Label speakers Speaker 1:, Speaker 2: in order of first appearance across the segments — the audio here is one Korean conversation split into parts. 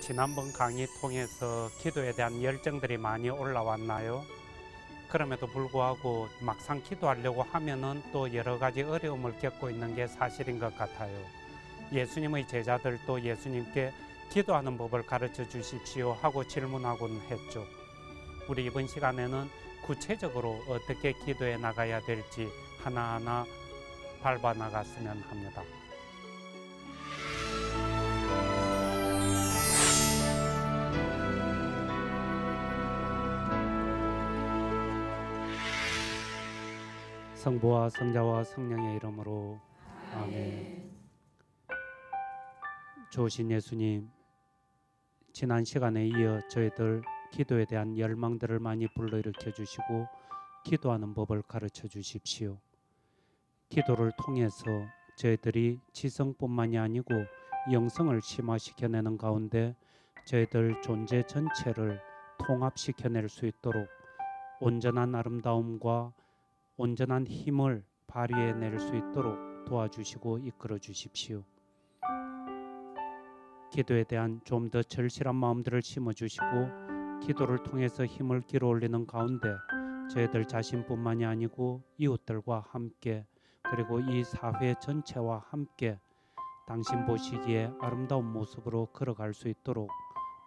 Speaker 1: 지난번 강의 통해서 기도에 대한 열정들이 많이 올라왔나요? 그럼에도 불구하고 막상 기도하려고 하면은 또 여러 가지 어려움을 겪고 있는 게 사실인 것 같아요. 예수님의 제자들도 예수님께 기도하는 법을 가르쳐 주십시오 하고 질문하곤 했죠. 우리 이번 시간에는 구체적으로 어떻게 기도해 나가야 될지 하나하나 밟아 나갔으면 합니다. 성부와 성자와 성령의 이름으로 아멘. 좋으신 예수님, 지난 시간에 이어 저희들 기도에 대한 열망들을 많이 불러일으켜 주시고 기도하는 법을 가르쳐 주십시오. 기도를 통해서 저희들이 지성뿐만이 아니고 영성을 심화시켜내는 가운데 저희들 존재 전체를 통합시켜낼 수 있도록 온전한 아름다움과 온전한 힘을 발휘해낼 수 있도록 도와주시고 이끌어 주십시오. 기도에 대한 좀 더 절실한 마음들을 심어주시고 기도를 통해서 힘을 길어올리는 가운데 저희들 자신뿐만이 아니고 이웃들과 함께 그리고 이 사회 전체와 함께 당신 보시기에 아름다운 모습으로 걸어갈 수 있도록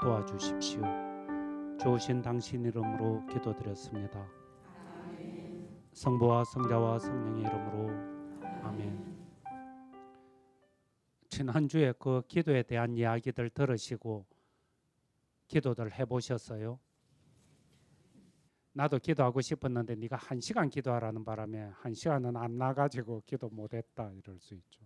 Speaker 1: 도와주십시오. 좋으신 당신 이름으로 기도드렸습니다. 성부와 성자와 성령의 이름으로 아멘. 지난주에 그 기도에 대한 이야기들 들으시고 기도들 해보셨어요? 나도 기도하고 싶었는데 네가 1시간 기도하라는 바람에 1시간은 안 나가지고 기도 못했다 이럴 수 있죠.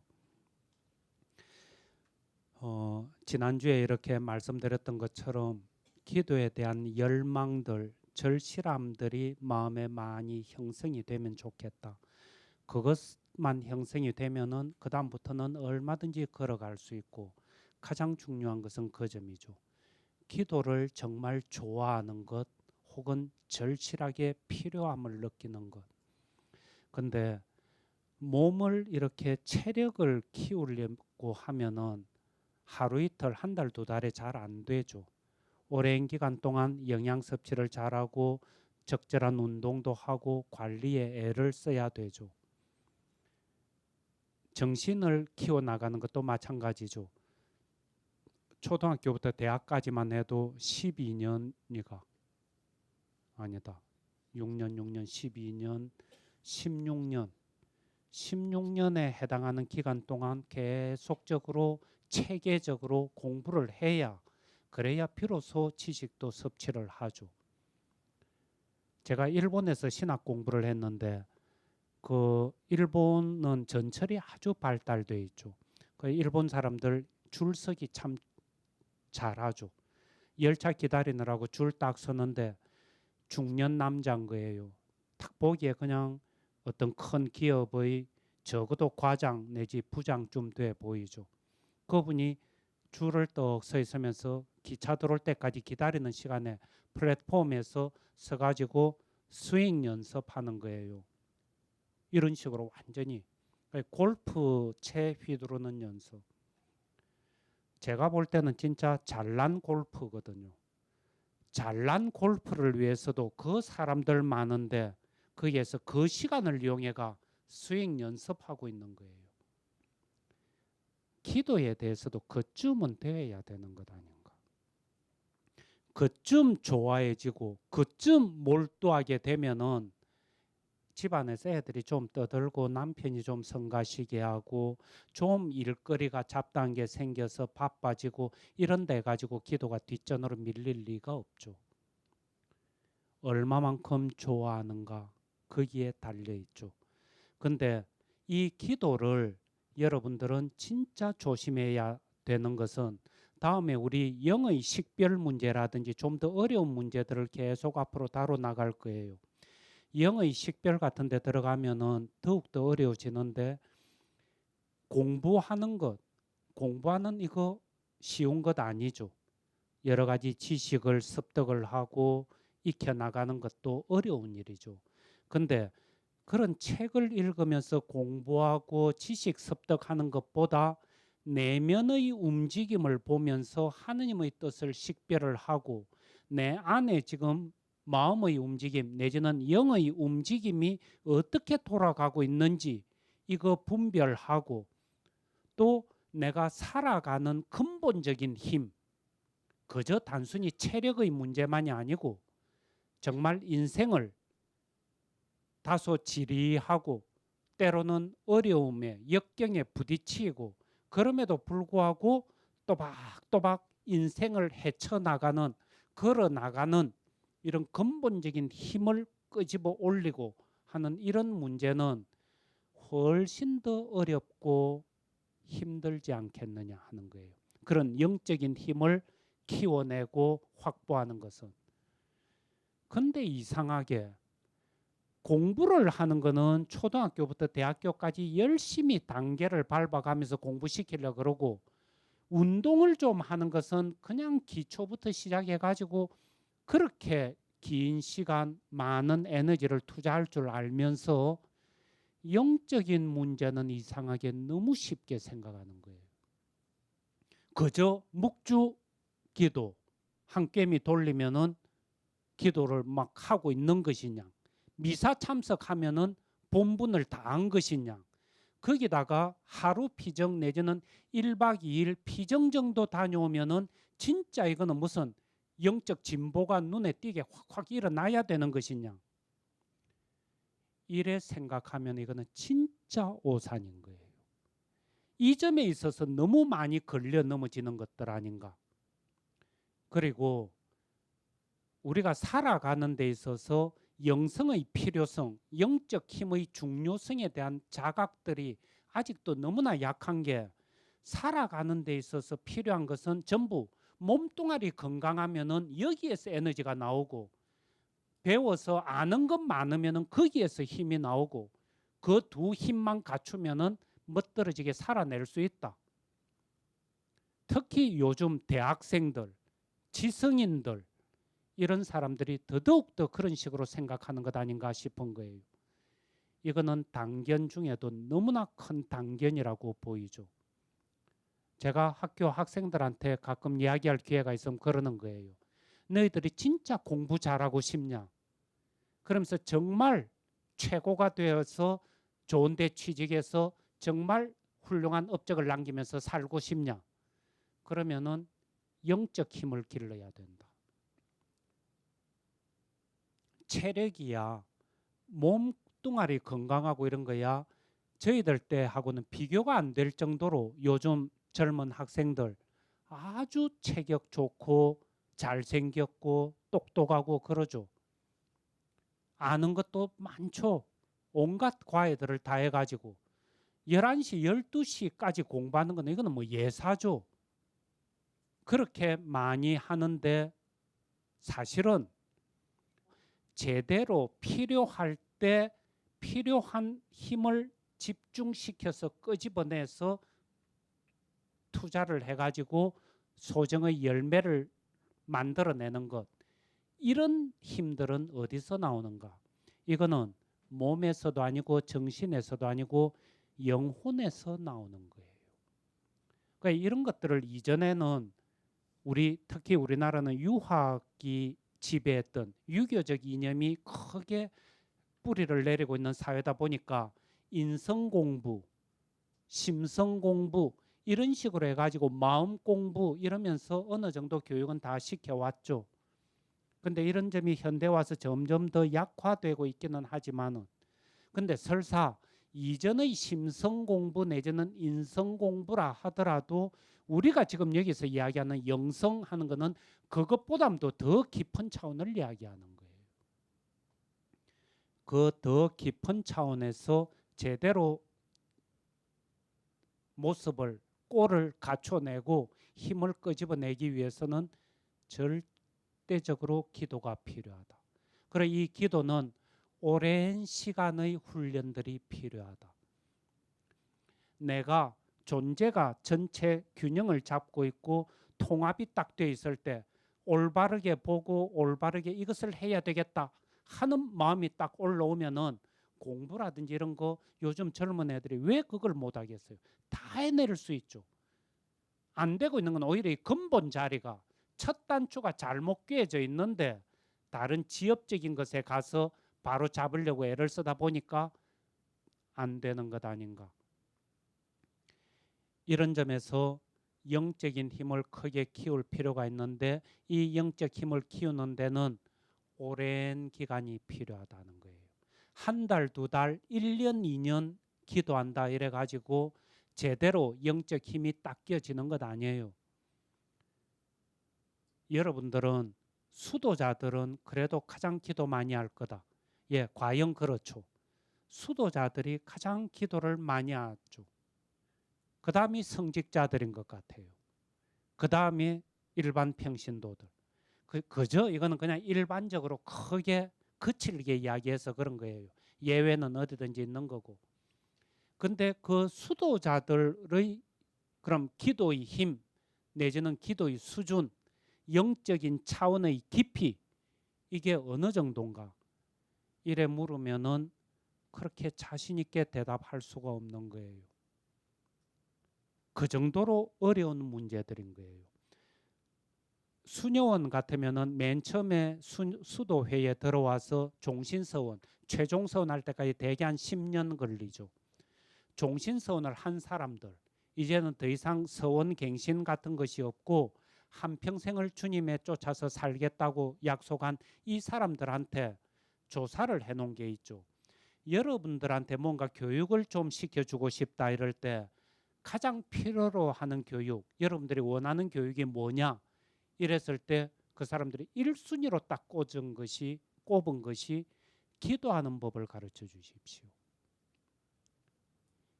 Speaker 1: 지난주에 이렇게 말씀드렸던 것처럼 기도에 대한 열망들, 절실함들이 마음에 많이 형성이 되면 좋겠다. 그것만 형성이 되면은 그 다음부터는 얼마든지 걸어갈 수 있고 가장 중요한 것은 그 점이죠. 기도를 정말 좋아하는 것 혹은 절실하게 필요함을 느끼는 것. 근데 몸을 이렇게 체력을 키우려고 하면은 하루 이틀 한 달 두 달에 잘 안 되죠. 오랜 기간 동안 영양 섭취를 잘하고 적절한 운동도 하고 관리에 애를 써야 되죠. 정신을 키워나가는 것도 마찬가지죠. 초등학교부터 대학까지만 해도 12년이가 아니다. 6년, 12년, 16년. 16년에 해당하는 기간 동안 계속적으로 체계적으로 공부를 해야 그래야 비로소 지식도 섭취를 하죠. 제가 일본에서 신학 공부를 했는데 그 일본은 전철이 아주 발달돼 있죠. 그 일본 사람들 줄서기 참 잘하죠. 열차 기다리느라고 줄 딱 서는데 중년 남자인 거예요. 딱 보기에 그냥 어떤 큰 기업의 적어도 과장 내지 부장쯤 돼 보이죠. 그분이 줄을 떡 서 있으면서 기차 들어올 때까지 기다리는 시간에 플랫폼에서 서가지고 스윙 연습하는 거예요. 이런 식으로 완전히 골프 채 휘두르는 연습. 제가 볼 때는 진짜 잘난 골프거든요. 잘난 골프를 위해서도 그 사람들 많은데 거기에서 그 시간을 이용해가 스윙 연습하고 있는 거예요. 기도에 대해서도 그쯤은 되어야 되는 것 아닌가. 그쯤 좋아해지고 그쯤 몰두하게 되면은 집안에서 애들이 좀 떠들고 남편이 좀 성가시게 하고 좀 일거리가 잡다한 게 생겨서 바빠지고 이런 데 가지고 기도가 뒷전으로 밀릴 리가 없죠. 얼마만큼 좋아하는가 거기에 달려 있죠. 근데 이 기도를 여러분들은 진짜 조심해야 되는 것은 다음에 우리 영의 식별 문제라든지 좀 더 어려운 문제들을 계속 앞으로 다뤄 나갈 거예요. 영의 식별 같은 데 들어가면은 더욱더 어려워지는데 공부하는 이거 쉬운 것 아니죠. 여러 가지 지식을 습득을 하고 익혀나가는 것도 어려운 일이죠. 근데 그런 책을 읽으면서 공부하고 지식 습득하는 것보다 내면의 움직임을 보면서 하느님의 뜻을 식별을 하고 내 안에 지금 마음의 움직임 내지는 영의 움직임이 어떻게 돌아가고 있는지 이거 분별하고 또 내가 살아가는 근본적인 힘 그저 단순히 체력의 문제만이 아니고 정말 인생을 다소 지리하고 때로는 어려움에 역경에 부딪히고 그럼에도 불구하고 또박또박 인생을 헤쳐나가는 걸어나가는 이런 근본적인 힘을 끄집어 올리고 하는 이런 문제는 훨씬 더 어렵고 힘들지 않겠느냐 하는 거예요. 그런 영적인 힘을 키워내고 확보하는 것은. 근데 이상하게 공부를 하는 거는 초등학교부터 대학교까지 열심히 단계를 밟아가면서 공부시키려고 그러고 운동을 좀 하는 것은 그냥 기초부터 시작해가지고 그렇게 긴 시간 많은 에너지를 투자할 줄 알면서 영적인 문제는 이상하게 너무 쉽게 생각하는 거예요. 그저 묵주 기도 한 깨미 돌리면은 기도를 막 하고 있는 것이냐 미사 참석하면은 본분을 다한 것이냐 거기다가 하루 피정 내지는 1박 2일 피정 정도 다녀오면은 진짜 이거는 무슨 영적 진보가 눈에 띄게 확확 일어나야 되는 것이냐 이래 생각하면 이거는 진짜 오산인 거예요. 이 점에 있어서 너무 많이 걸려 넘어지는 것들 아닌가. 그리고 우리가 살아가는 데 있어서 영성의 필요성, 영적 힘의 중요성에 대한 자각들이 아직도 너무나 약한 게 살아가는 데 있어서 필요한 것은 전부 몸뚱아리 건강하면은 여기에서 에너지가 나오고 배워서 아는 것 많으면은 거기에서 힘이 나오고 그 두 힘만 갖추면은 멋들어지게 살아낼 수 있다. 특히 요즘 대학생들, 지성인들 이런 사람들이 더더욱 그런 식으로 생각하는 것 아닌가 싶은 거예요. 이거는 단견 중에도 너무나 큰 단견이라고 보이죠. 제가 학교 학생들한테 가끔 이야기할 기회가 있으면 그러는 거예요. 너희들이 진짜 공부 잘하고 싶냐? 그러면서 정말 최고가 되어서 좋은 데 취직해서 정말 훌륭한 업적을 남기면서 살고 싶냐? 그러면은 영적 힘을 길러야 된다. 체력이야 몸뚱아리 건강하고 이런 거야 저희들 때하고는 비교가 안 될 정도로 요즘 젊은 학생들 아주 체격 좋고 잘생겼고 똑똑하고 그러죠. 아는 것도 많죠. 온갖 과외들을 다 해가지고 11시, 12시까지 공부하는 건 이거는 뭐 예사죠. 그렇게 많이 하는데 사실은 제대로 필요할 때 필요한 힘을 집중시켜서 끄집어내서 투자를 해가지고 소정의 열매를 만들어내는 것 이런 힘들은 어디서 나오는가? 이거는 몸에서도 아니고 정신에서도 아니고 영혼에서 나오는 거예요. 그러니까 이런 것들을 이전에는 특히 우리나라는 유학이 지배했던 유교적 이념이 크게 뿌리를 내리고 있는 사회다 보니까 인성 공부, 심성 공부 이런 식으로 해가지고 마음 공부 이러면서 어느 정도 교육은 다 시켜왔죠. 근데 이런 점이 현대 와서 점점 더 약화되고 있기는 하지만은 근데 설사 이전의 심성 공부 내지는 인성 공부라 하더라도 우리가 지금 여기서 이야기하는 영성 하는 거는 그것보다도 더 깊은 차원을 이야기하는 거예요. 그 더 깊은 차원에서 제대로 모습을 꼴을 갖춰내고 힘을 끄집어내기 위해서는 절대적으로 기도가 필요하다. 그래 이 기도는 오랜 시간의 훈련들이 필요하다. 내가 존재가 전체 균형을 잡고 있고 통합이 딱 돼 있을 때 올바르게 보고 올바르게 이것을 해야 되겠다 하는 마음이 딱 올라오면은 공부라든지 이런 거 요즘 젊은 애들이 왜 그걸 못 하겠어요? 다 해낼 수 있죠. 안 되고 있는 건 오히려 이 근본 자리가 첫 단추가 잘못 꿰져 있는데 다른 지엽적인 것에 가서 바로 잡으려고 애를 쓰다 보니까 안 되는 것 아닌가. 이런 점에서 영적인 힘을 크게 키울 필요가 있는데 이 영적 힘을 키우는 데는 오랜 기간이 필요하다는 거예요. 한 달, 두 달, 1년, 2년 기도한다 이래 가지고 제대로 영적 힘이 딱 끼어지는 것 아니에요. 여러분들은 수도자들은 그래도 가장 기도 많이 할 거다. 예, 과연 그렇죠. 수도자들이 가장 기도를 많이 하죠. 그 다음이 성직자들인 것 같아요. 그 다음이 일반 평신도들. 그저 이거는 그냥 일반적으로 크게 거칠게 이야기해서 그런 거예요. 예외는 어디든지 있는 거고. 근데 그 수도자들의 그럼 기도의 힘 내지는 기도의 수준, 영적인 차원의 깊이 이게 어느 정도인가? 이래 물으면은 그렇게 자신 있게 대답할 수가 없는 거예요. 그 정도로 어려운 문제들인 거예요. 수녀원 같으면은 맨 처음에 수도회에 들어와서 종신서원, 최종서원 할 때까지 대개 한 10년 걸리죠. 종신서원을 한 사람들, 이제는 더 이상 서원 갱신 같은 것이 없고 한평생을 주님에 쫓아서 살겠다고 약속한 이 사람들한테 조사를 해놓은 게 있죠. 여러분들한테 뭔가 교육을 좀 시켜주고 싶다 이럴 때 가장 필요로 하는 교육, 여러분들이 원하는 교육이 뭐냐? 이랬을 때 그 사람들이 1순위로 딱 꼽은 것이 기도하는 법을 가르쳐 주십시오.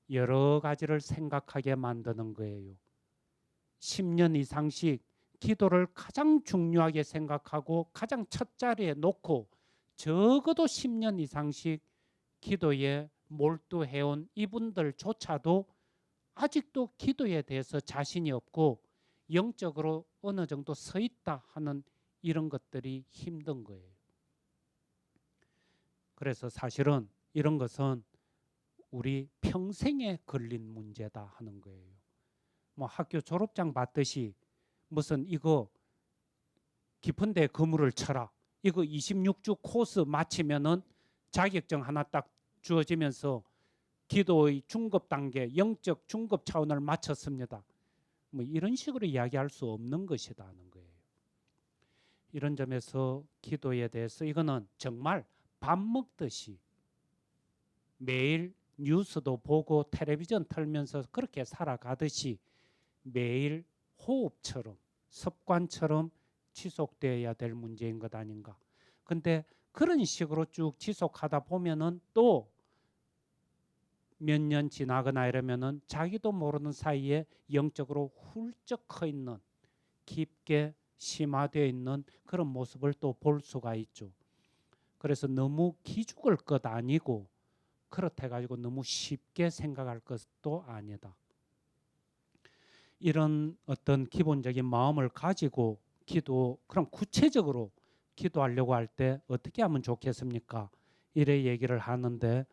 Speaker 1: 여러 가지를 생각하게 만드는 거예요. 10년 이상씩 기도를 가장 중요하게 생각하고 가장 첫 자리에 놓고 적어도 10년 이상씩 기도에 몰두해온 이분들조차도 아직도 기도에 대해서 자신이 없고 영적으로 어느 정도 서 있다 하는 이런 것들이 힘든 거예요. 그래서 사실은 이런 것은 우리 평생에 걸린 문제다 하는 거예요. 뭐 학교 졸업장 받듯이 무슨 이거 깊은 데 그물을 쳐라. 이거 26주 코스 마치면은 자격증 하나 딱 주어지면서 기도의 중급 단계, 영적 중급 차원을 마쳤습니다. 뭐 이런 식으로 이야기할 수 없는 것이라는 거예요. 이런 점에서 기도에 대해서 이거는 정말 밥 먹듯이 매일 뉴스도 보고 텔레비전 틀면서 그렇게 살아가듯이 매일 호흡처럼 습관처럼 지속되어야 될 문제인 것 아닌가. 근데 그런 식으로 쭉 지속하다 보면은 또 몇 년 지나거나 이러면은 자기도 모르는 사이에 영적으로 훌쩍 커 있는 깊게 심화되어 있는 그런 모습을 또 볼 수가 있죠. 그래서 너무 기죽을 것 아니고 그렇다 가지고 너무 쉽게 생각할 것도 아니다. 이런 어떤 기본적인 마음을 가지고 그럼 구체적으로 기도하려고 할 때 어떻게 하면 좋겠습니까? 이래 얘기를 하는데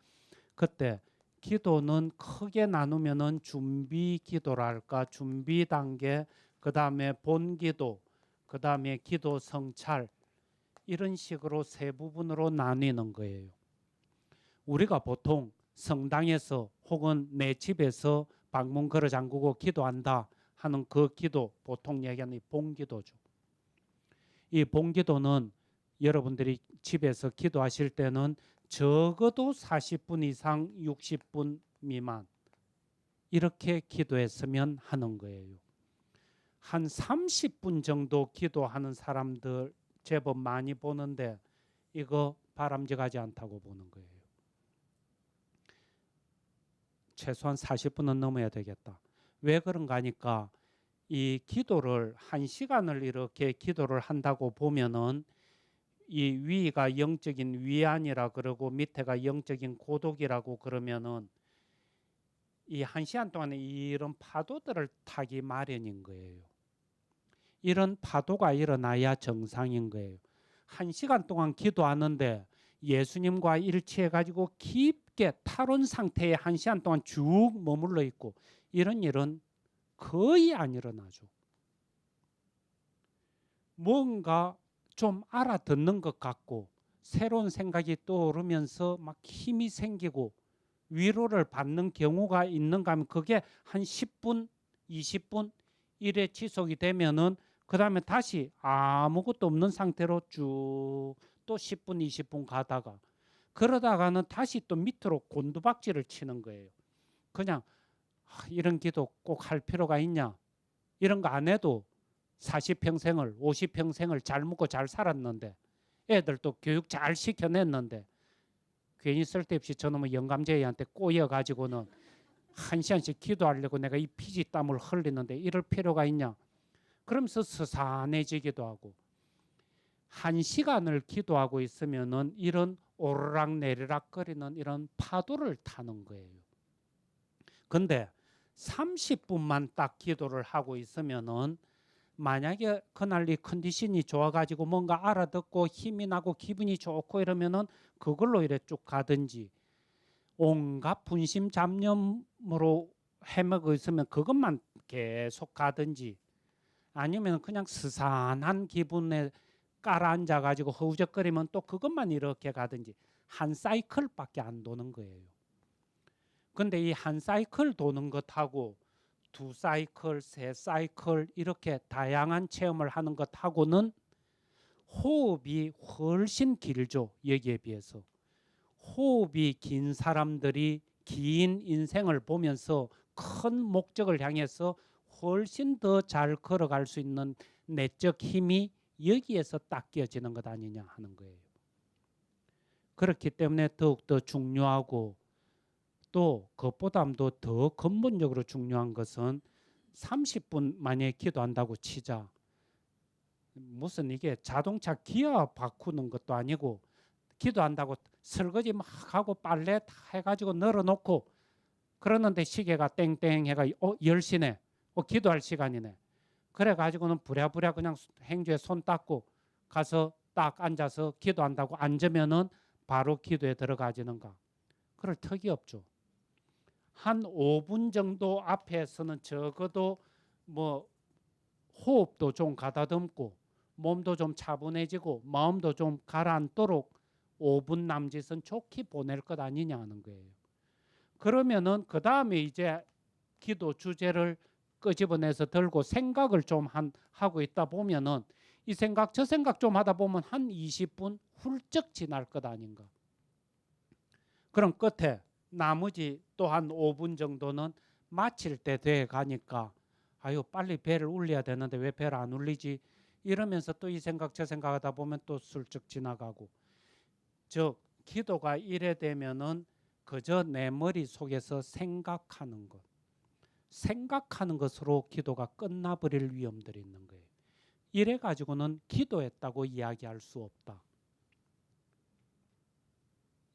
Speaker 1: 그때 기도는 크게 나누면은 준비 기도랄까, 준비 단계, 그 다음에 본기도, 그 다음에 기도 성찰 이런 식으로 세 부분으로 나뉘는 거예요. 우리가 보통 성당에서 혹은 내 집에서 방문 걸어 잠그고 기도한다 하는 그 기도 보통 얘기하는 본기도죠. 이 본기도는 여러분들이 집에서 기도하실 때는 적어도 40분 이상 60분 미만 이렇게 기도했으면 하는 거예요. 한 30분 정도 기도하는 사람들 제법 많이 보는데 이거 바람직하지 않다고 보는 거예요. 최소한 40분은 넘어야 되겠다. 왜 그런가 하니까 이 기도를 1시간을 이렇게 기도를 한다고 보면은 이 위가 영적인 위안이라 그러고 밑에가 영적인 고독이라고 그러면은 이 1시간 동안에 이런 파도들을 타기 마련인 거예요. 이런 파도가 일어나야 정상인 거예요. 1시간 동안 기도하는데 예수님과 일치해 가지고 깊게 탈원 상태에 1시간 동안 쭉 머물러 있고 이런 일은 거의 안 일어나죠. 뭔가 좀 알아듣는 것 같고 새로운 생각이 떠오르면서 막 힘이 생기고 위로를 받는 경우가 있는가 하면 그게 한 10분, 20분 이래 지속이 되면은 그 다음에 다시 아무것도 없는 상태로 쭉 또 10분, 20분 가다가 그러다가는 다시 또 밑으로 곤두박질을 치는 거예요. 그냥 이런 기도 꼭 할 필요가 있냐? 이런 거 안 해도 40평생을 50평생을 잘 먹고 잘 살았는데 애들도 교육 잘 시켜냈는데 괜히 쓸데없이 저놈의 영감제이한테 꼬여가지고는 1시간씩 기도하려고 내가 이 피지 땀을 흘리는데 이럴 필요가 있냐? 그러면서 스산해지기도 하고 1시간을 기도하고 있으면은 이런 오르락 내리락 거리는 이런 파도를 타는 거예요. 근데 30분만 딱 기도를 하고 있으면은 만약에 그날 이 컨디션이 좋아가지고 뭔가 알아듣고 힘이 나고 기분이 좋고 이러면은 그걸로 이래 쭉 가든지 온갖 분심 잡념으로 헤매고 있으면 그것만 계속 가든지 아니면 그냥 스산한 기분에 깔아앉아 가지고 허우적거리면 또 그것만 이렇게 가든지 한 사이클밖에 안 도는 거예요. 근데 이 한 사이클 도는 것하고 두 사이클, 세 사이클 이렇게 다양한 체험을 하는 것하고는 호흡이 훨씬 길죠. 여기에 비해서. 호흡이 긴 사람들이 긴 인생을 보면서 큰 목적을 향해서 훨씬 더 잘 걸어갈 수 있는 내적 힘이 여기에서 딱 끼어지는 것 아니냐 하는 거예요. 그렇기 때문에 더욱더 중요하고 또 그것보다도 더 근본적으로 중요한 것은 30분 만에 기도한다고 치자. 무슨 이게 자동차 기어 바꾸는 것도 아니고 기도한다고 설거지 막 하고 빨래 다 해가지고 널어놓고 그러는데 시계가 땡땡 해가 10시네. 기도할 시간이네. 그래가지고는 부랴부랴 그냥 행주에 손 닦고 가서 딱 앉아서 기도한다고 앉으면은 바로 기도에 들어가지는가. 그럴 턱이 없죠. 한 5분 정도 앞에서는 적어도 뭐 호흡도 좀 가다듬고 몸도 좀 차분해지고 마음도 좀 가라앉도록 5분 남짓은 좋게 보낼 것 아니냐 하는 거예요. 그러면은 그 다음에 이제 기도 주제를 끄집어내서 들고 생각을 좀 하고 있다 보면은 이 생각 저 생각 좀 하다 보면 한 20분 훌쩍 지날 것 아닌가. 그럼 끝에 나머지 또 한 5분 정도는 마칠 때 돼 가니까 아유 빨리 배를 울려야 되는데 왜 배를 안 울리지 이러면서 또 이 생각 저 생각하다 보면 또 슬쩍 지나가고 즉 기도가 이래 되면은 그저 내 머릿속에서 생각하는 것 생각하는 것으로 기도가 끝나버릴 위험들이 있는 거예요. 이래 가지고는 기도했다고 이야기할 수 없다.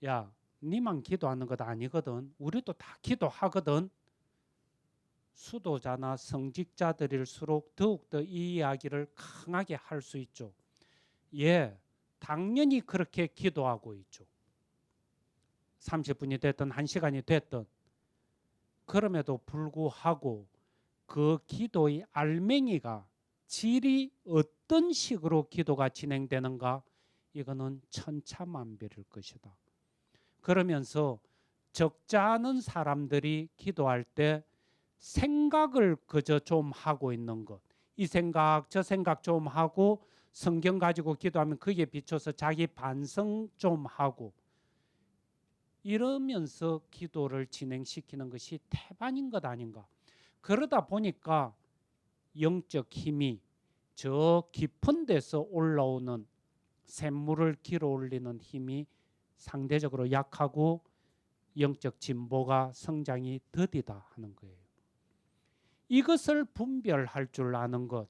Speaker 1: 야 니만 기도하는 것 아니거든. 우리도 다 기도하거든. 수도자나 성직자들일수록 더욱더 이 이야기를 강하게 할 수 있죠. 예, 당연히 그렇게 기도하고 있죠. 30분이 됐든 1시간이 됐든 그럼에도 불구하고 그 기도의 알맹이가 질이 어떤 식으로 기도가 진행되는가 이거는 천차만별일 것이다. 그러면서 적자 않은 사람들이 기도할 때 생각을 그저 좀 하고 있는 것. 이 생각 저 생각 좀 하고 성경 가지고 기도하면 거기에 비춰서 자기 반성 좀 하고 이러면서 기도를 진행시키는 것이 태반인 것 아닌가. 그러다 보니까 영적 힘이 저 깊은 데서 올라오는 샘물을 길어 올리는 힘이 상대적으로 약하고 영적 진보가 성장이 더디다 하는 거예요. 이것을 분별할 줄 아는 것.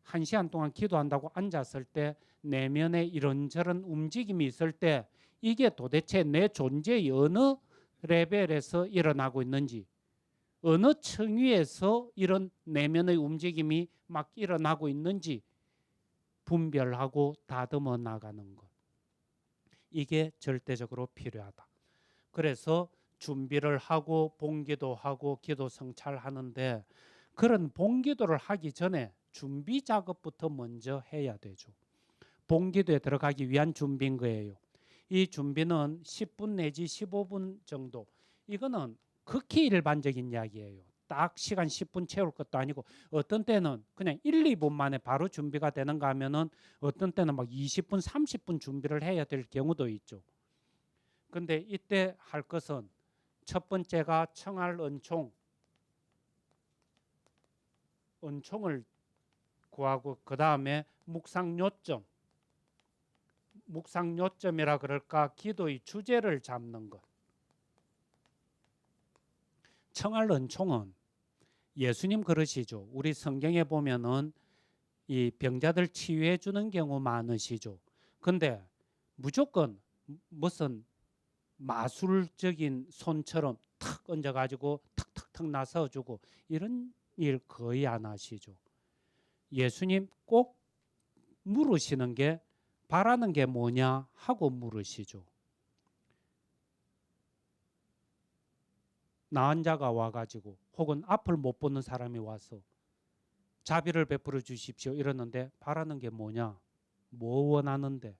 Speaker 1: 1시간 동안 기도한다고 앉았을 때 내면에 이런저런 움직임이 있을 때 이게 도대체 내 존재의 어느 레벨에서 일어나고 있는지 어느 층위에서 이런 내면의 움직임이 막 일어나고 있는지 분별하고 다듬어 나가는 것. 이게 절대적으로 필요하다. 그래서 준비를 하고 봉기도 하고 기도 성찰하는데 그런 봉기도를 하기 전에 준비 작업부터 먼저 해야 되죠. 봉기도에 들어가기 위한 준비인 거예요. 이 준비는 10분 내지 15분 정도. 이거는 극히 일반적인 이야기예요. 딱 시간 10분 채울 것도 아니고 어떤 때는 그냥 1, 2분 만에 바로 준비가 되는가 하면은 어떤 때는 막 20분, 30분 준비를 해야 될 경우도 있죠. 근데 이때 할 것은 첫 번째가 청할 은총, 은총을 구하고 그 다음에 묵상요점, 묵상요점이라 그럴까 기도의 주제를 잡는 것. 청할 은총은 예수님 그러시죠. 우리 성경에 보면은 이 병자들 치유해 주는 경우 많으시죠. 근데 무조건 무슨 마술적인 손처럼 탁 얹어가지고 탁탁탁 나서주고 이런 일 거의 안 하시죠. 예수님 꼭 물으시는 게 바라는 게 뭐냐 하고 물으시죠. 나은 자가 와가지고 혹은 앞을 못 보는 사람이 와서 자비를 베풀어 주십시오 이러는데 바라는 게 뭐냐? 뭐 원하는데?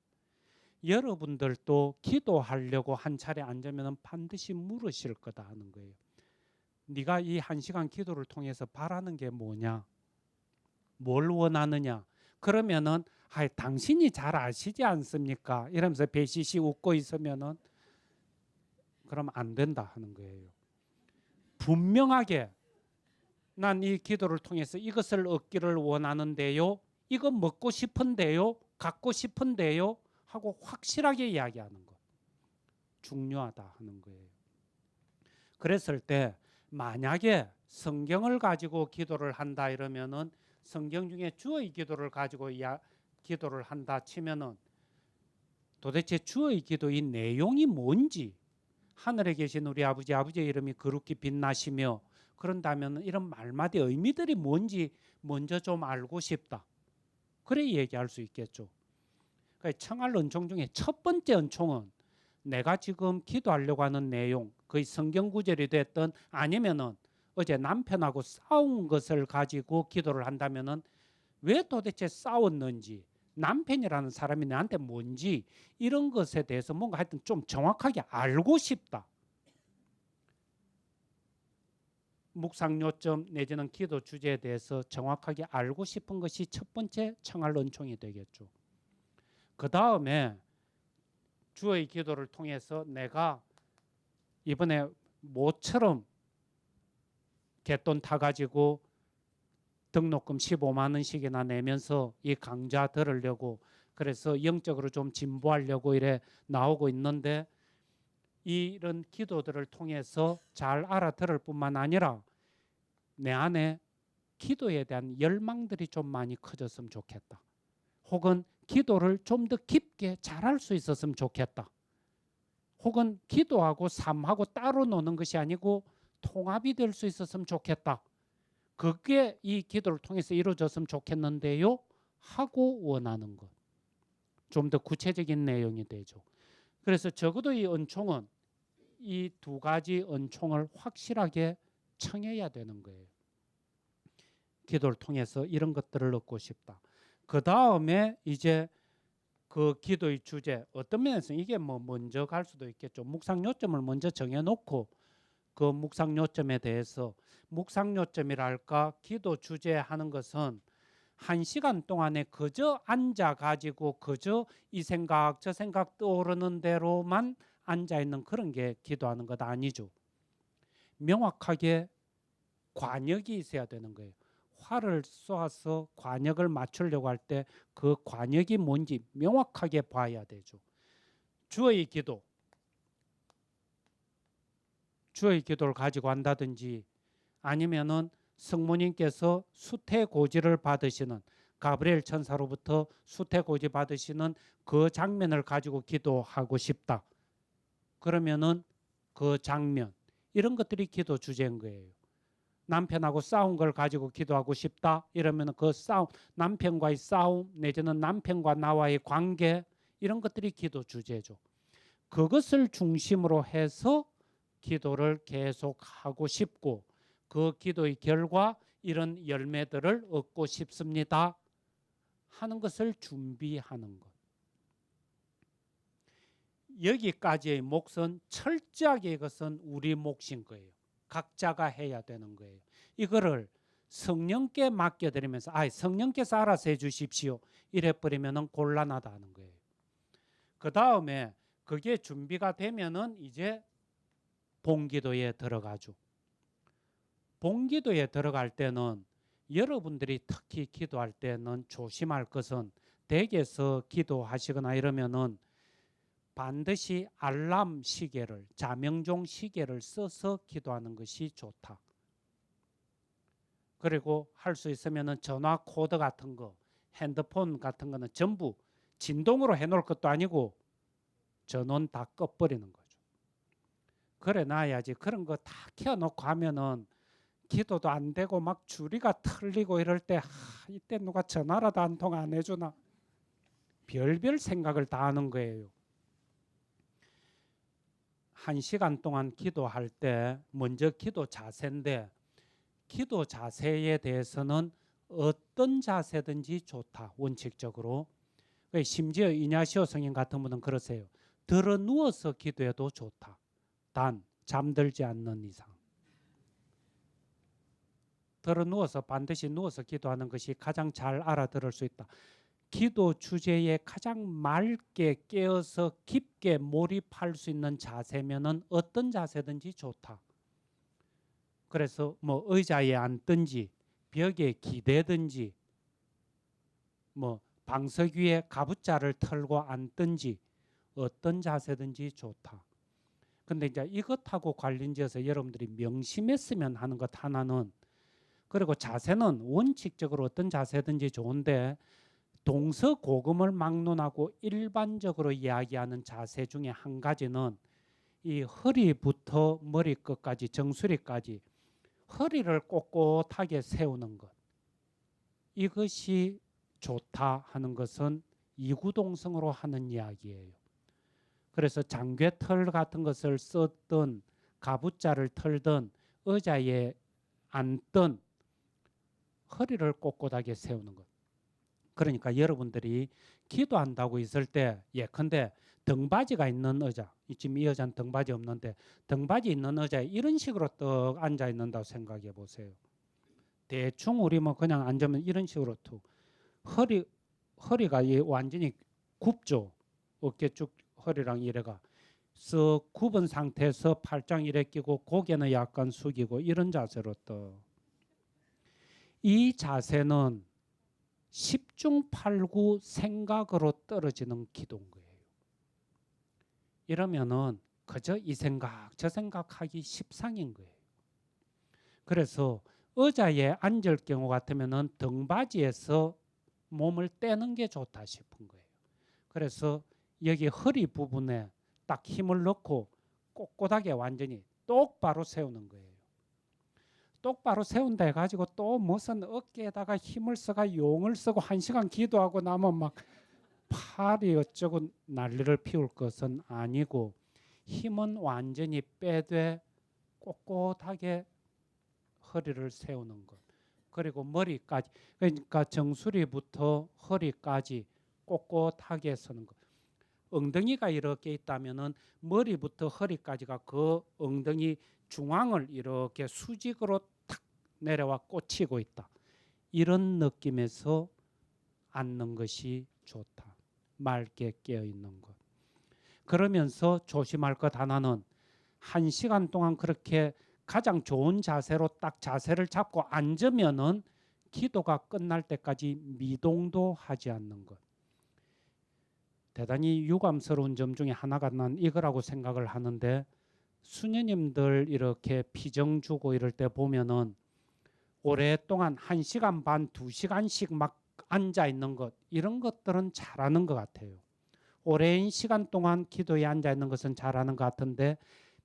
Speaker 1: 여러분들도 기도하려고 한 차례 앉으면 반드시 물으실 거다 하는 거예요. 네가 이 1시간 기도를 통해서 바라는 게 뭐냐? 뭘 원하느냐? 그러면은 당신이 잘 아시지 않습니까? 이러면서 배시시 웃고 있으면은 그럼 안 된다 하는 거예요. 분명하게 난 이 기도를 통해서 이것을 얻기를 원하는데요. 이거 먹고 싶은데요. 갖고 싶은데요. 하고 확실하게 이야기하는 것. 중요하다 하는 거예요. 그랬을 때 만약에 성경을 가지고 기도를 한다 이러면은 성경 중에 주의 기도를 가지고 기도를 한다 치면은 도대체 주의 기도의 내용이 뭔지 하늘에 계신 우리 아버지, 아버지의 이름이 거룩히 빛나시며 그런다면 이런 말마디 의미들이 뭔지 먼저 좀 알고 싶다. 그래 얘기할 수 있겠죠. 그러니까 청할 은총 중에 첫 번째 은총은 내가 지금 기도하려고 하는 내용, 거의 성경 구절이 됐든 아니면은 어제 남편하고 싸운 것을 가지고 기도를 한다면은 왜 도대체 싸웠는지, 남편이라는 사람이 나한테 뭔지 이런 것에 대해서 뭔가 하여튼 좀 정확하게 알고 싶다. 묵상 요점 내지는 기도 주제에 대해서 정확하게 알고 싶은 것이 첫 번째 청할 은총이 되겠죠. 그 다음에 주의 기도를 통해서 내가 이번에 모처럼 갯돈 타가지고 등록금 15만 원씩이나 내면서 이 강좌 들으려고 그래서 영적으로 좀 진보하려고 이래 나오고 있는데 이런 기도들을 통해서 잘 알아들을 뿐만 아니라 내 안에 기도에 대한 열망들이 좀 많이 커졌으면 좋겠다. 혹은 기도를 좀 더 깊게 잘할 수 있었으면 좋겠다. 혹은 기도하고 삶하고 따로 노는 것이 아니고 통합이 될 수 있었으면 좋겠다. 그게 이 기도를 통해서 이루어졌으면 좋겠는데요. 하고 원하는 것. 좀 더 구체적인 내용이 되죠. 그래서 적어도 이 은총은 이 두 가지 은총을 확실하게 청해야 되는 거예요. 기도를 통해서 이런 것들을 얻고 싶다. 그 다음에 이제 그 기도의 주제 어떤 면에서 이게 뭐 먼저 갈 수도 있겠죠. 묵상 요점을 먼저 정해놓고 그 묵상 요점에 대해서 묵상 요점이랄까 기도 주제 하는 것은 1시간 동안에 그저 앉아 가지고 그저 이 생각 저 생각 떠오르는 대로만 앉아 있는 그런 게 기도하는 것 아니죠. 명확하게 관역이 있어야 되는 거예요. 활을 쏘아서 관역을 맞추려고 할 때 그 관역이 뭔지 명확하게 봐야 되죠. 주의 기도, 주의 기도를 가지고 한다든지 아니면은 성모님께서 수태고지를 받으시는 가브리엘 천사로부터 수태고지 받으시는 그 장면을 가지고 기도하고 싶다. 그러면은 그 장면 이런 것들이 기도 주제인 거예요. 남편하고 싸운 걸 가지고 기도하고 싶다. 이러면 그 싸움, 남편과의 싸움 내지는 남편과 나와의 관계 이런 것들이 기도 주제죠. 그것을 중심으로 해서 기도를 계속 하고 싶고 그 기도의 결과 이런 열매들을 얻고 싶습니다 하는 것을 준비하는 것. 여기까지의 몫은 철저하게 이것은 우리 몫인 거예요. 각자가 해야 되는 거예요. 이거를 성령께 맡겨드리면서 성령께서 알아서 해주십시오 이래버리면 곤란하다는 거예요. 그 다음에 그게 준비가 되면은 이제 본기도에 들어가죠. 본기도에 들어갈 때는 여러분들이 특히 기도할 때는 조심할 것은 댁에서 기도하시거나 이러면은 반드시 알람 시계를, 자명종 시계를 써서 기도하는 것이 좋다. 그리고 할 수 있으면 전화 코드 같은 거, 핸드폰 같은 거는 전부 진동으로 해놓을 것도 아니고 전원 다 꺼버리는 거죠. 그래 놔야지. 그런 거 다 켜놓고 하면은 기도도 안 되고 막 줄이가 틀리고 이럴 때 이때 누가 전화라도 한 통 안 해주나 별별 생각을 다 하는 거예요. 1시간 동안 기도할 때 먼저 기도 자세인데 기도 자세에 대해서는 어떤 자세든지 좋다. 원칙적으로. 심지어 이냐시오 성인 같은 분은 그러세요. 들어 누워서 기도해도 좋다. 단 잠들지 않는 이상. 들어 누워서 반드시 누워서 기도하는 것이 가장 잘 알아들을 수 있다. 기도 주제에 가장 맑게 깨어서 깊게 몰입할 수 있는 자세면은 어떤 자세든지 좋다. 그래서 뭐 의자에 앉든지 벽에 기대든지 뭐 방석 위에 가부좌를 털고 앉든지 어떤 자세든지 좋다. 근데 이제 이것하고 관련지어서 여러분들이 명심했으면 하는 것 하나는 그리고 자세는 원칙적으로 어떤 자세든지 좋은데 동서고금을 막론하고 일반적으로 이야기하는 자세 중에 한 가지는 이 허리부터 머리끝까지 정수리까지 허리를 꼿꼿하게 세우는 것. 이것이 좋다 하는 것은 이구동성으로 하는 이야기예요. 그래서 장괴털 같은 것을 썼든 가부좌를 털든 의자에 앉든 허리를 꼿꼿하게 세우는 것. 그러니까 여러분들이 기도한다고 있을 때 예컨대 등받이가 있는 의자, 지금 이 의자는 등받이 없는데 등받이 있는 의자에 이런 식으로 떡 앉아 있는다고 생각해 보세요. 대충 우리 뭐 그냥 앉으면 이런 식으로 툭 허리가 완전히 굽죠. 어깨 쭉 허리랑 이래가 쓱 굽은 상태에서 팔짱 이래 끼고 고개는 약간 숙이고 이런 자세로 떠. 이 자세는 10중 8구 생각으로 떨어지는 기도인 거예요. 이러면은 그저 이 생각 저 생각하기 십상인 거예요. 그래서 의자에 앉을 경우 같으면은 등받이에서 몸을 떼는 게 좋다 싶은 거예요. 그래서 여기 허리 부분에 딱 힘을 넣고 꼿꼿하게 완전히 똑바로 세우는 거예요. 똑바로 세운다 해가지고 또 무슨 어깨에다가 힘을 써가 용을 쓰고 1시간 기도하고 나면 막 팔이 어쩌고 난리를 피울 것은 아니고 힘은 완전히 빼되 꼿꼿하게 허리를 세우는 것. 그리고 머리까지 그러니까 정수리부터 허리까지 꼿꼿하게 서는 것. 엉덩이가 이렇게 있다면은 머리부터 허리까지가 그 엉덩이 중앙을 이렇게 수직으로 탁 내려와 꽂히고 있다. 이런 느낌에서 앉는 것이 좋다. 맑게 깨어 있는 것. 그러면서 조심할 것 하나는 1시간 동안 그렇게 가장 좋은 자세로 딱 자세를 잡고 앉으면은 기도가 끝날 때까지 미동도 하지 않는 것. 대단히 유감스러운 점 중에 하나가 난 이거라고 생각을 하는데 수녀님들 이렇게 피정 주고 이럴 때 보면은 오랫동안 1시간 반, 2시간씩 막 앉아 있는 것 이런 것들은 잘하는 것 같아요. 오랜 시간 동안 기도에 앉아 있는 것은 잘하는 것 같은데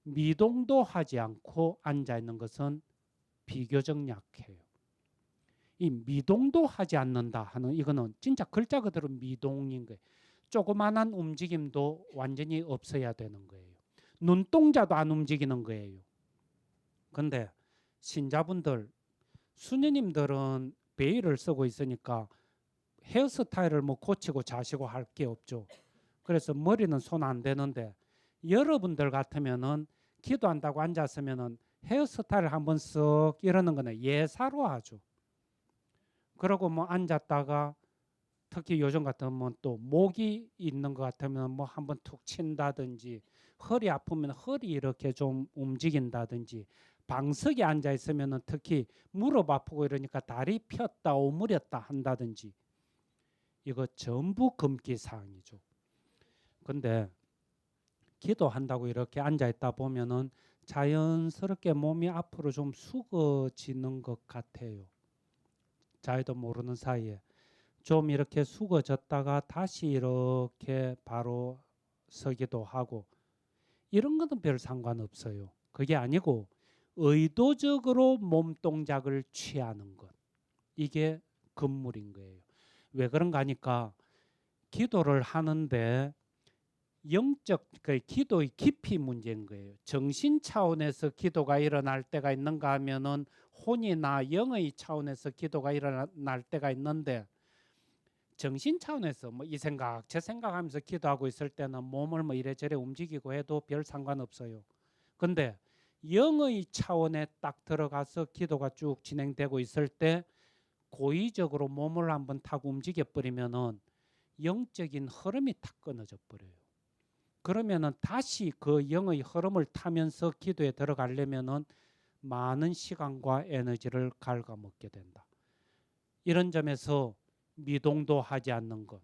Speaker 1: 미동도 하지 않고 앉아 있는 것은 비교적 약해요. 이 미동도 하지 않는다 하는 이거는 진짜 글자 그대로 미동인 거예요. 조그만한 움직임도 완전히 없어야 되는 거예요. 눈동자도 안 움직이는 거예요. 근데 신자분들, 수녀님들은 베일을 쓰고 있으니까 헤어스타일을 뭐 고치고 자시고 할 게 없죠. 그래서 머리는 손 안 대는데 여러분들 같으면은 기도한다고 앉았으면은 헤어스타일 한번 쓱 이러는 거는 예사로 하죠. 그러고 뭐 앉았다가 특히 요즘 같으면 또 목이 있는 것 같으면 뭐 한번 툭 친다든지 허리 아프면 허리 이렇게 좀 움직인다든지 방석에 앉아 있으면은 특히 무릎 아프고 이러니까 다리 폈다 오므렸다 한다든지 이거 전부 금기 사항이죠. 근데 기도한다고 이렇게 앉아 있다 보면은 자연스럽게 몸이 앞으로 좀 숙어지는 것 같아요. 자기도 모르는 사이에 좀 이렇게 숙어졌다가 다시 이렇게 바로 서기도 하고 이런 거는 별 상관없어요. 그게 아니고 의도적으로 몸 동작을 취하는 것. 이게 금물인 거예요. 왜 그런가 하니까 기도를 하는데 영적 그 기도의 깊이 문제인 거예요. 정신 차원에서 기도가 일어날 때가 있는가 하면은 혼이나 영의 차원에서 기도가 일어날 때가 있는데 정신 차원에서 뭐 이 생각 저 생각하면서 기도하고 있을 때는 몸을 뭐 이래저래 움직이고 해도 별 상관없어요. 근데 영의 차원에 딱 들어가서 기도가 쭉 진행되고 있을 때 고의적으로 몸을 한번 타고 움직여 버리면은 영적인 흐름이 탁 끊어져 버려요. 그러면은 다시 그 영의 흐름을 타면서 기도에 들어가려면은 많은 시간과 에너지를 갉아먹게 된다. 이런 점에서 미동도 하지 않는 것.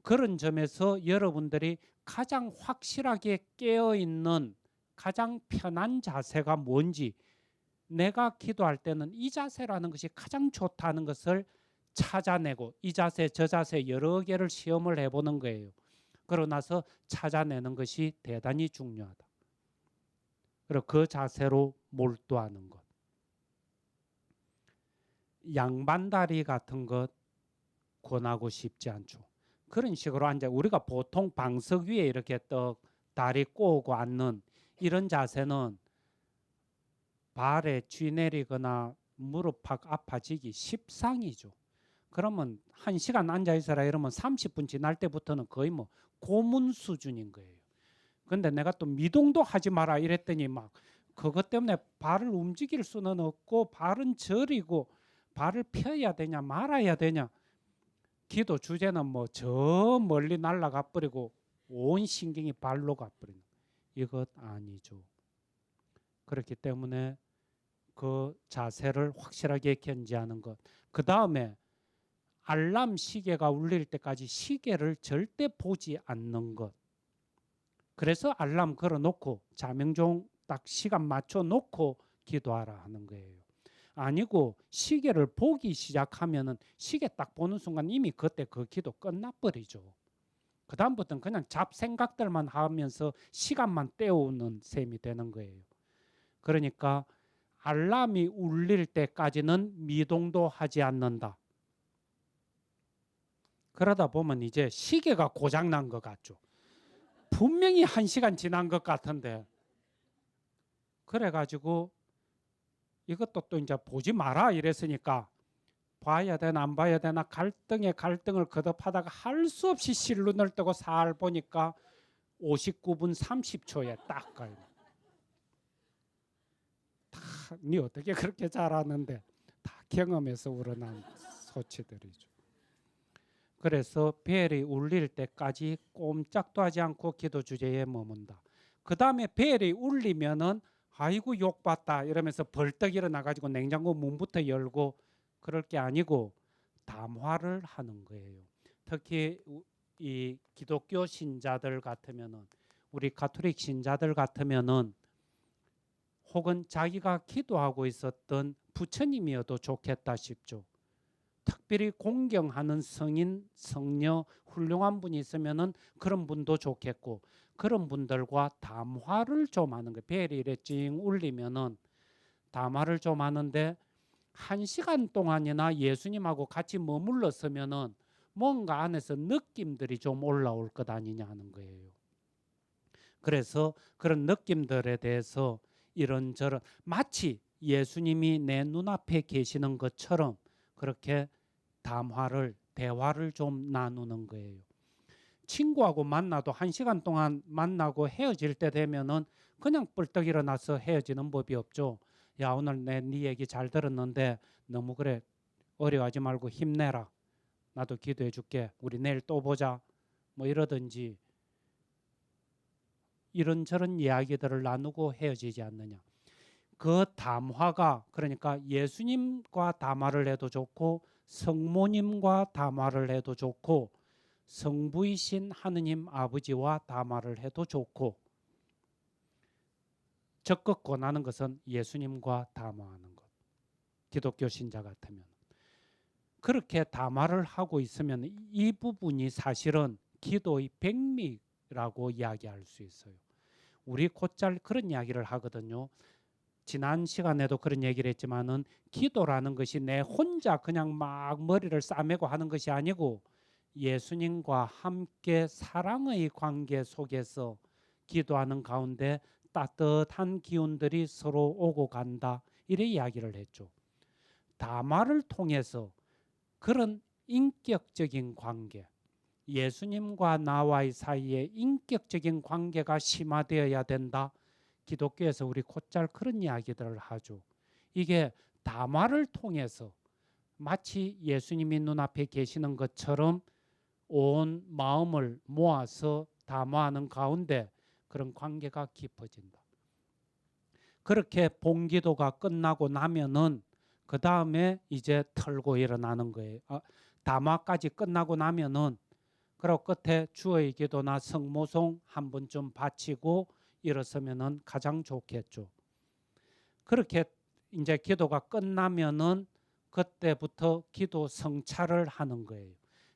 Speaker 1: 그런 점에서 여러분들이 가장 확실하게 깨어있는 가장 편한 자세가 뭔지 내가 기도할 때는 이 자세라는 것이 가장 좋다는 것을 찾아내고 이 자세 저 자세 여러 개를 시험을 해보는 거예요. 그러고 나서 찾아내는 것이 대단히 중요하다. 그리고 그 자세로 몰두하는 것. 양반다리 같은 것 권하고 싶지 않죠. 그런 식으로 앉아 우리가 보통 방석 위에 이렇게 떡 다리 꼬고 앉는 이런 자세는 발에 쥐 내리거나 무릎 팍 아파지기 십상이죠. 그러면 1시간 앉아 있어라 이러면 30분 지날 때부터는 거의 뭐 고문 수준인 거예요. 근데 내가 또 미동도 하지 마라 이랬더니 막 그것 때문에 발을 움직일 수는 없고 발은 저리고 발을 펴야 되냐 말아야 되냐 기도 주제는 뭐 저 멀리 날아가 버리고 온 신경이 발로 가버리는 이것 아니죠. 그렇기 때문에 그 자세를 확실하게 견지하는 것. 그 다음에 알람 시계가 울릴 때까지 시계를 절대 보지 않는 것. 그래서 알람 걸어놓고 자명종 딱 시간 맞춰놓고 기도하라 하는 거예요. 아니고 시계를 보기 시작하면은 시계 딱 보는 순간 이미 그때 그 기도 끝나버리죠. 그 다음부터는 그냥 잡생각들만 하면서 시간만 때우는 셈이 되는 거예요. 그러니까 알람이 울릴 때까지는 미동도 하지 않는다. 그러다 보면 이제 시계가 고장난 것 같죠. 분명히 1시간 지난 것 같은데 그래가지고 이것도 또 이제 보지 마라 이랬으니까 봐야 되나 안 봐야 되나 갈등에 갈등을 거듭하다가 할 수 없이 실눈을 뜨고 살 보니까 59분 30초에 딱 가요. 니 어떻게 그렇게 잘하는데 다 경험에서 우러난 소치들이죠. 그래서 벨이 울릴 때까지 꼼짝도 하지 않고 기도 주제에 머문다. 그 다음에 벨이 울리면은 아이고 욕봤다 이러면서 벌떡 일어나가지고 냉장고 문부터 열고 그럴 게 아니고 담화를 하는 거예요. 특히 이 기독교 신자들 같으면은 우리 가톨릭 신자들 같으면은 혹은 자기가 기도하고 있었던 부처님이어도 좋겠다 싶죠. 특별히 공경하는 성인, 성녀, 훌륭한 분이 있으면은 그런 분도 좋겠고 그런 분들과 담화를 좀 하는 거예요. 벨이 이래 찡 울리면은 담화를 좀 하는데 1시간 동안이나 예수님하고 같이 머물렀으면은 뭔가 안에서 느낌들이 좀 올라올 것 아니냐 하는 거예요. 그래서 그런 느낌들에 대해서 이런저런 마치 예수님이 내 눈앞에 계시는 것처럼 그렇게 대화를 좀 나누는 거예요. 친구하고 만나도 1시간 동안 만나고 헤어질 때 되면은 그냥 뿔떡 일어나서 헤어지는 법이 없죠. 야, 오늘 네 얘기 잘 들었는데 너무 그래 어려워하지 말고 힘내라. 나도 기도해 줄게. 우리 내일 또 보자. 뭐 이러든지 이런저런 이야기들을 나누고 헤어지지 않느냐. 그 담화가 그러니까 예수님과 담화를 해도 좋고 성모님과 담화를 해도 좋고 성부이신 하느님 아버지와 담화를 해도 좋고 적극 권하는 것은 예수님과 담화하는 것. 기독교 신자 같으면 그렇게 담화를 하고 있으면 이 부분이 사실은 기도의 백미라고 이야기할 수 있어요. 우리 곧잘 그런 이야기를 하거든요. 지난 시간에도 그런 얘기를 했지만은 기도라는 것이 내 혼자 그냥 막 머리를 싸매고 하는 것이 아니고 예수님과 함께 사랑의 관계 속에서 기도하는 가운데 따뜻한 기운들이 서로 오고 간다. 이래 이야기를 했죠. 담화를 통해서 그런 인격적인 관계, 예수님과 나와의 사이에 인격적인 관계가 심화되어야 된다. 기독교에서 우리 곧잘 그런 이야기들을 하죠. 이게 담화를 통해서 마치 예수님이 눈앞에 계시는 것처럼 온 마음을 모아서 담화하는 가운데 그런 관계가 깊어진다. 그렇게 본기도가 끝나고 나면은 그 다음에 이제 털고 일어나는 거예요. 담화까지 끝나고 나면은 그리고 끝에 주의 기도나 성모송 한 번쯤 바치고 일어서면은 가장 좋겠죠. 그렇게 이제 기도가 끝나면은 그때부터 기도 성찰을 하는 거예요.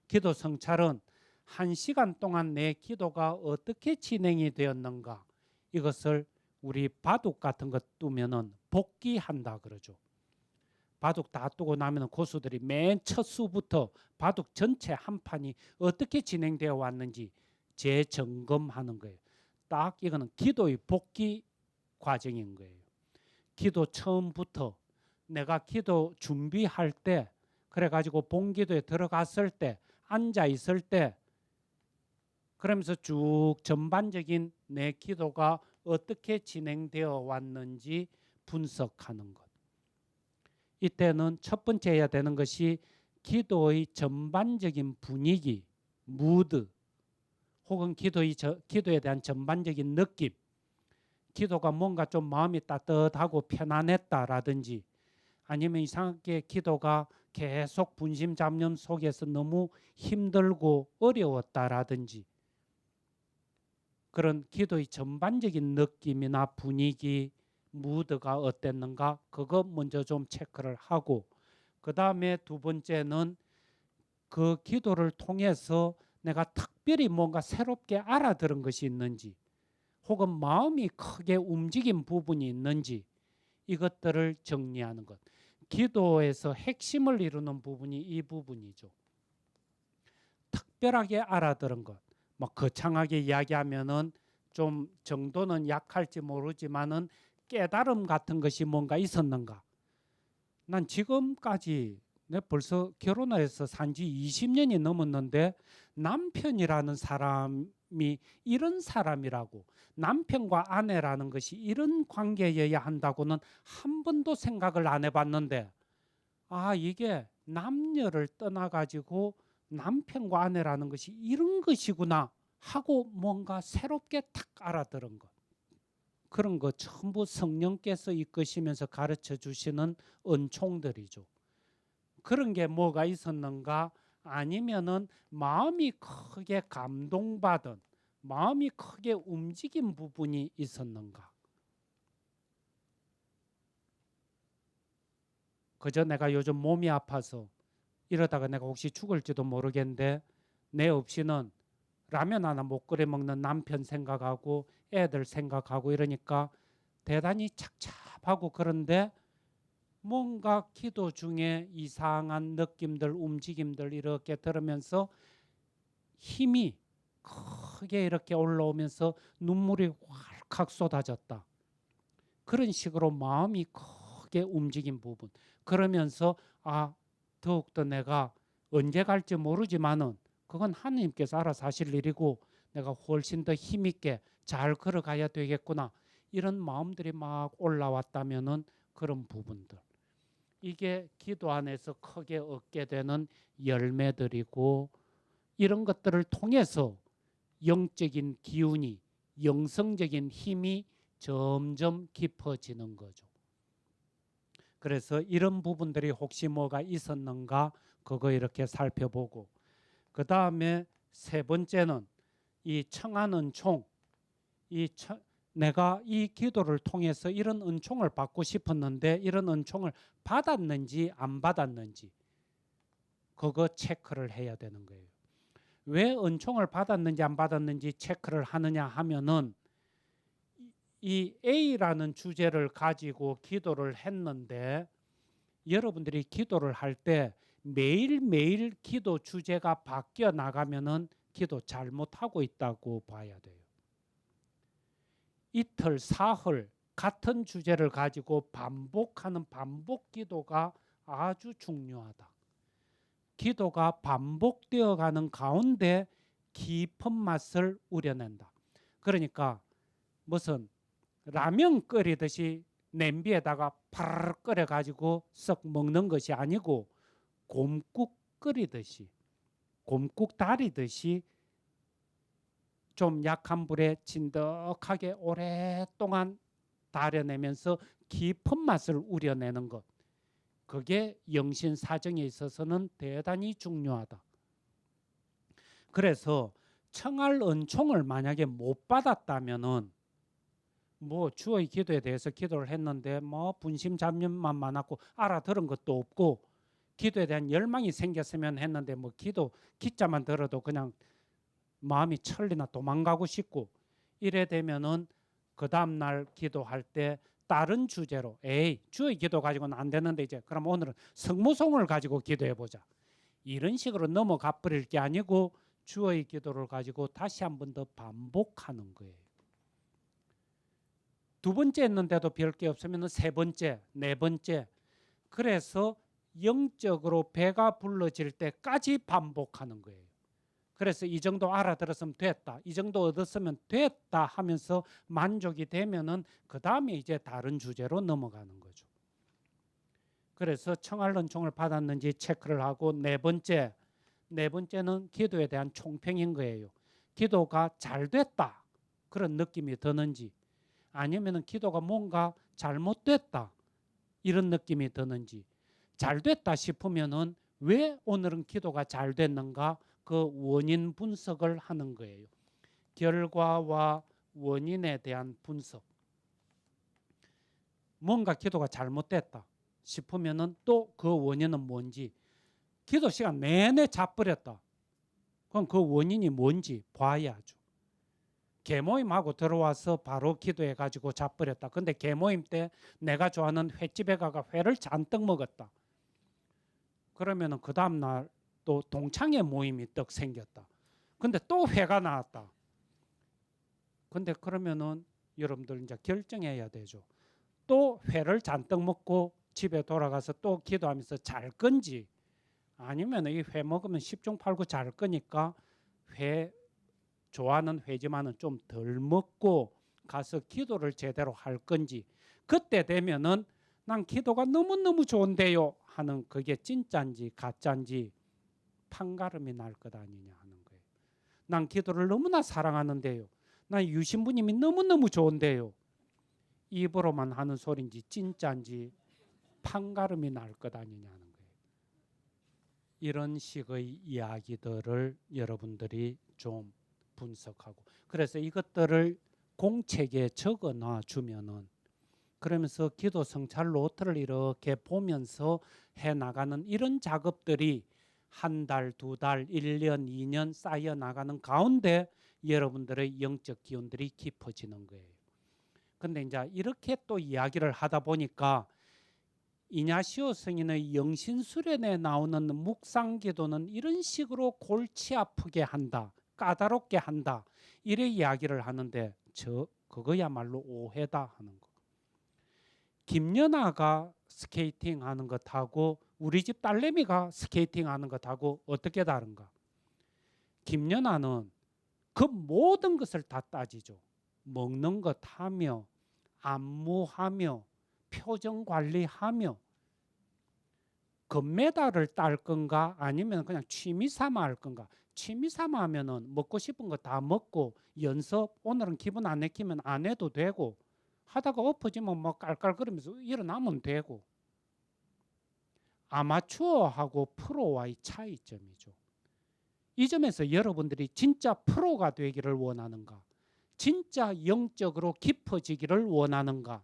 Speaker 1: 기도 성찰은 1시간 동안 내 기도가 어떻게 진행이 되었는가 이것을 우리 바둑 같은 것 두면은 복기한다 그러죠. 바둑 다 두고 나면 고수들이 맨 첫 수부터 바둑 전체 한 판이 어떻게 진행되어 왔는지 재점검하는 거예요. 딱 이거는 기도의 복기 과정인 거예요. 기도 처음부터 내가 기도 준비할 때 그래가지고 본기도에 들어갔을 때 앉아 있을 때 그러면서 쭉 전반적인 내 기도가 어떻게 진행되어 왔는지 분석하는 것. 이때는 첫 번째 해야 되는 것이 기도의 전반적인 분위기, 무드 혹은 기도에 대한 전반적인 느낌, 기도가 뭔가 좀 마음이 따뜻하고 편안했다라든지 아니면 이상하게 기도가 계속 분심잡념 속에서 너무 힘들고 어려웠다라든지 그런 기도의 전반적인 느낌이나 분위기, 무드가 어땠는가 그거 먼저 좀 체크를 하고 그 다음에 두 번째는 그 기도를 통해서 내가 특별히 뭔가 새롭게 알아들은 것이 있는지 혹은 마음이 크게 움직인 부분이 있는지 이것들을 정리하는 것. 기도에서 핵심을 이루는 부분이 이 부분이죠. 특별하게 알아들은 것. 뭐 거창하게 이야기하면은 좀 정도는 약할지 모르지만은 깨달음 같은 것이 뭔가 있었는가. 난 지금까지 내 벌써 결혼을 해서 산지 20년이 넘었는데 남편이라는 사람이 이런 사람이라고 남편과 아내라는 것이 이런 관계여야 한다고는 한 번도 생각을 안 해봤는데 이게 남녀를 떠나가지고 남편과 아내라는 것이 이런 것이구나 하고 뭔가 새롭게 탁 알아들은 것. 그런 거 전부 성령께서 이끄시면서 가르쳐 주시는 은총들이죠. 그런 게 뭐가 있었는가? 아니면은 마음이 크게 감동받은 마음이 크게 움직인 부분이 있었는가? 그저 내가 요즘 몸이 아파서 이러다가 내가 혹시 죽을지도 모르겠는데 내 없이는 라면 하나 못 끓여 먹는 남편 생각하고 애들 생각하고 이러니까 대단히 착잡하고 그런데 뭔가 기도 중에 이상한 느낌들 움직임들 이렇게 들으면서 힘이 크게 이렇게 올라오면서 눈물이 활칵 쏟아졌다. 그런 식으로 마음이 크게 움직인 부분. 그러면서 더욱더 내가 언제 갈지 모르지만은 그건 하느님께서 알아서 하실 일이고 내가 훨씬 더 힘있게 잘 걸어가야 되겠구나. 이런 마음들이 막 올라왔다면은 그런 부분들. 이게 기도 안에서 크게 얻게 되는 열매들이고 이런 것들을 통해서 영적인 기운이 영성적인 힘이 점점 깊어지는 거죠. 그래서 이런 부분들이 혹시 뭐가 있었는가 그거 이렇게 살펴보고 그 다음에 세 번째는 이 청한 은총 내가 이 기도를 통해서 이런 은총을 받고 싶었는데 이런 은총을 받았는지 안 받았는지 그거 체크를 해야 되는 거예요. 왜 은총을 받았는지 안 받았는지 체크를 하느냐 하면은 이 A라는 주제를 가지고 기도를 했는데 여러분들이 기도를 할 때 매일매일 기도 주제가 바뀌어 나가면은 기도 잘못하고 있다고 봐야 돼요. 이틀, 사흘 같은 주제를 가지고 반복하는 반복 기도가 아주 중요하다. 기도가 반복되어 가는 가운데 깊은 맛을 우려낸다. 그러니까 무슨 라면 끓이듯이 냄비에다가 파르르 끓여가지고 썩 먹는 것이 아니고 곰국 끓이듯이 곰국 다리듯이 좀 약한 불에 진득하게 오랫동안 달여내면서 깊은 맛을 우려내는 것. 그게 영신 사정에 있어서는 대단히 중요하다. 그래서 청할 은총을 만약에 못 받았다면은 뭐 주의 기도에 대해서 기도를 했는데 뭐 분심 잡념만 많았고 알아들은 것도 없고 기도에 대한 열망이 생겼으면 했는데 뭐 기자만 들어도 그냥 마음이 천리나 도망가고 싶고 이래 되면은 그 다음 날 기도할 때 다른 주제로 주의 기도 가지고는 안 되는데 이제 그럼 오늘은 성모송을 가지고 기도해 보자. 이런 식으로 넘어가 버릴 게 아니고 주의 기도를 가지고 다시 한 번 더 반복하는 거예요. 두 번째 했는데도 별 게 없으면 세 번째, 네 번째. 그래서 영적으로 배가 불러질 때까지 반복하는 거예요. 그래서 이 정도 알아들었으면 됐다. 이 정도 얻었으면 됐다 하면서 만족이 되면은 그 다음에 이제 다른 주제로 넘어가는 거죠. 그래서 청할 은총을 받았는지 체크를 하고 네 번째는 기도에 대한 총평인 거예요. 기도가 잘 됐다. 그런 느낌이 드는지 아니면은 기도가 뭔가 잘못됐다. 이런 느낌이 드는지 잘 됐다 싶으면은 왜 오늘은 기도가 잘 됐는가 그 원인 분석을 하는 거예요. 결과와 원인에 대한 분석. 뭔가 기도가 잘못됐다 싶으면은 또 그 원인은 뭔지 기도 시간 내내 자버렸다. 그럼 그 원인이 뭔지 봐야죠. 개모임하고 들어와서 바로 기도해가지고 자버렸다. 근데 개모임 때 내가 좋아하는 횟집에 가가 회를 잔뜩 먹었다. 그러면은 그 다음날 또 동창회 모임이 떡 생겼다. 근데 또 회가 나왔다. 근데 그러면은 여러분들 이제 결정해야 되죠. 또 회를 잔뜩 먹고 집에 돌아가서 또 기도하면서 잘 건지 아니면 이 회 먹으면 10중 8구 잘 거니까 회 좋아하는 회지만은 좀 덜 먹고 가서 기도를 제대로 할 건지 그때 되면은 난 기도가 너무너무 좋은데요 하는 그게 진짜인지 가짜인지 판가름이 날 것 아니냐 하는 거예요. 난 기도를 너무나 사랑하는데요. 난 유신부님이 너무너무 좋은데요. 입으로만 하는 소리인지 진짜인지 판가름이 날 것 아니냐 하는 거예요. 이런 식의 이야기들을 여러분들이 좀 분석하고 그래서 이것들을 공책에 적어 놔 주면은 그러면서 기도 성찰 노트를 이렇게 보면서 해 나가는 이런 작업들이 한 달, 두 달, 1년, 2년 쌓여 나가는 가운데 여러분들의 영적 기운들이 깊어지는 거예요. 근데 이제 이렇게 또 이야기를 하다 보니까 이냐시오 성인의 영신수련에 나오는 묵상기도는 이런 식으로 골치 아프게 한다. 까다롭게 한다. 이래 이야기를 하는데 그거야말로 오해다 하는 거. 김연아가 스케이팅 하는 것하고 우리 집 딸내미가 스케이팅 하는 것하고 어떻게 다른가? 김연아는 그 모든 것을 다 따지죠. 먹는 것 하며 안무하며 표정 관리하며 금메달을 딸 건가 아니면 그냥 취미 삼아 할 건가? 취미 삼아 하면은 먹고 싶은 거 다 먹고 연습 오늘은 기분 안 내키면 안 해도 되고 하다가 엎어지면 뭐 깔깔거리면서 일어나면 되고. 아마추어하고 프로와의 차이점이죠. 이 점에서 여러분들이 진짜 프로가 되기를 원하는가? 진짜 영적으로 깊어지기를 원하는가?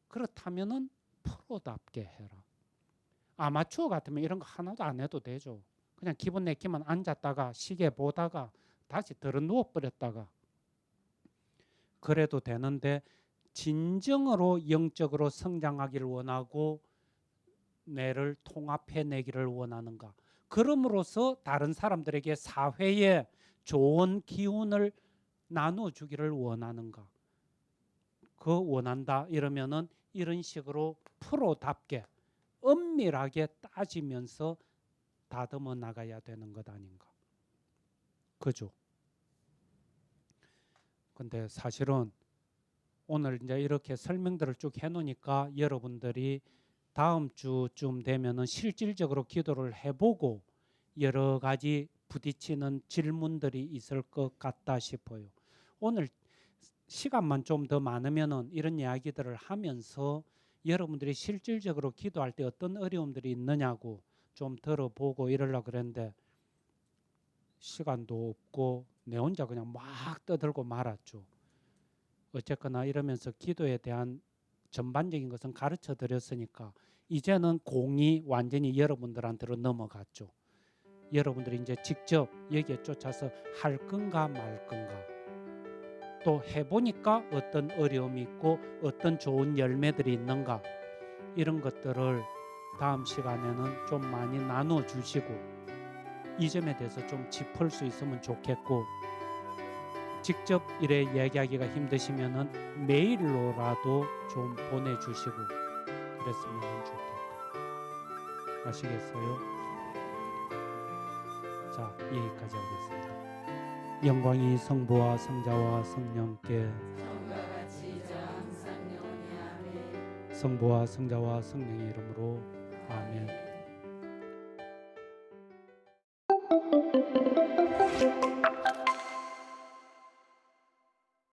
Speaker 1: 그렇다면은 프로답게 해라. 아마추어 같으면 이런 거 하나도 안 해도 되죠. 그냥 기분 내키면 앉았다가 시계 보다가 다시 들어 누워 버렸다가 그래도 되는데 진정으로 영적으로 성장하기를 원하고 뇌를 통합해내기를 원하는가? 그럼으로써 다른 사람들에게 사회에 좋은 기운을 나눠주기를 원하는가? 그 원한다 이러면은 이런 식으로 프로답게 엄밀하게 따지면서 다듬어 나가야 되는 것 아닌가? 그죠? 근데 사실은 오늘 이제 이렇게 설명들을 쭉 해놓으니까 여러분들이 다음 주쯤 되면은 실질적으로 기도를 해보고 여러 가지 부딪히는 질문들이 있을 것 같다 싶어요. 오늘 시간만 좀 더 많으면은 이런 이야기들을 하면서 여러분들이 실질적으로 기도할 때 어떤 어려움들이 있느냐고 좀 들어보고 이러려고 그랬는데 시간도 없고 내 혼자 그냥 막 떠들고 말았죠. 어쨌거나 이러면서 기도에 대한 전반적인 것은 가르쳐 드렸으니까 이제는 공이 완전히 여러분들한테로 넘어갔죠. 여러분들이 이제 직접 여기에 쫓아서 할 건가 말 건가 또 해보니까 어떤 어려움이 있고 어떤 좋은 열매들이 있는가 이런 것들을 다음 시간에는 좀 많이 나눠주시고 이 점에 대해서 좀 짚을 수 있으면 좋겠고 직접 이래 이야기하기가 힘드시면은 메일로라도 좀 보내주시고 그랬으면 좋겠다. 아시겠어요? 자, 여기까지 하겠습니다. 영광이 성부와 성자와 성령께 성부와 성자와 성령의 이름으로 아멘.